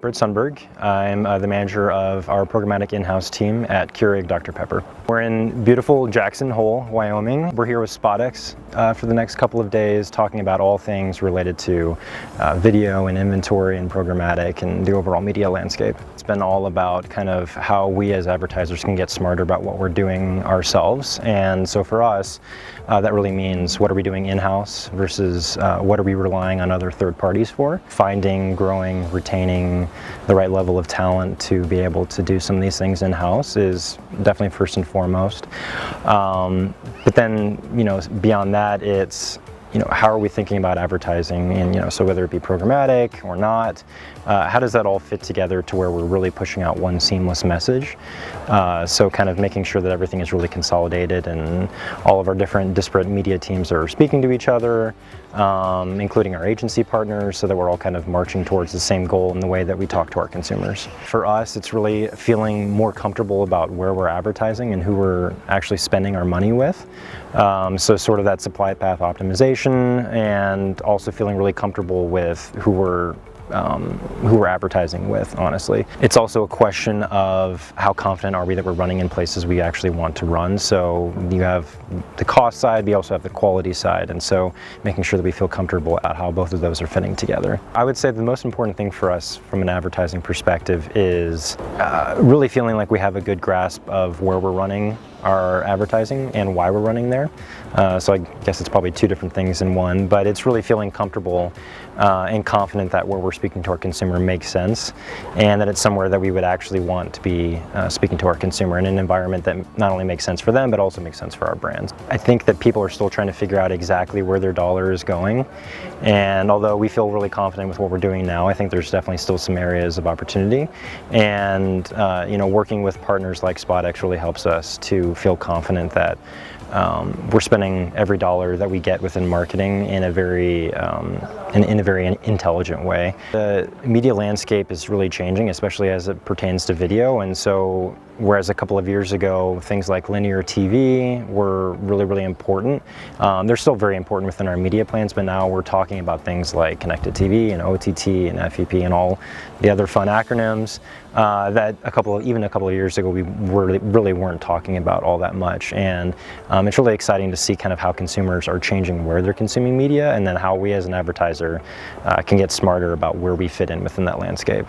Brit Sundberg. I'm the manager of our programmatic in-house team at Keurig Dr. Pepper. We're in beautiful Jackson Hole, Wyoming. We're here with SpotX for the next couple of days, talking about all things related to video and inventory and programmatic and the overall media landscape. It's been all about kind of how we as advertisers can get smarter about what we're doing ourselves. And so for us, that really means what are we doing in-house versus what are we relying on other third parties for. Finding, growing, retaining the right level of talent to be able to do some of these things in-house is definitely first and foremost. But then, beyond that, it's how are we thinking about advertising, and so whether it be programmatic or not, how does that all fit together to where we're really pushing out one seamless message? So kind of making sure that everything is really consolidated and all of our different disparate media teams are speaking to each other, including our agency partners, so that we're all kind of marching towards the same goal in the way that we talk to our consumers. For us, it's really feeling more comfortable about where we're advertising and who we're actually spending our money with. So sort of that supply path optimization, and also feeling really comfortable with who we're advertising with, honestly. It's also a question of how confident are we that we're running in places we actually want to run. So you have the cost side, we also have the quality side, and so making sure that we feel comfortable about how both of those are fitting together. I would say the most important thing for us from an advertising perspective is really feeling like we have a good grasp of where we're running our advertising and why we're running there. So I guess it's probably two different things in one, but it's really feeling comfortable and confident that where we're speaking to our consumer makes sense, and that it's somewhere that we would actually want to be speaking to our consumer in an environment that not only makes sense for them, but also makes sense for our brands. I think that people are still trying to figure out exactly where their dollar is going, and although we feel really confident with what we're doing now, I think there's definitely still some areas of opportunity, and working with partners like SpotX really helps us to feel confident that we're spending every dollar that we get within marketing in a very intelligent way. The media landscape is really changing, especially as it pertains to video, and so whereas a couple of years ago things like linear TV were really important, they're still very important within our media plans, but now we're talking about things like connected TV and OTT and FEP and all the other fun acronyms that even a couple of years ago we really weren't talking about all that much. And it's really exciting to see kind of how consumers are changing where they're consuming media, and then how we as an advertiser can get smarter about where we fit in within that landscape.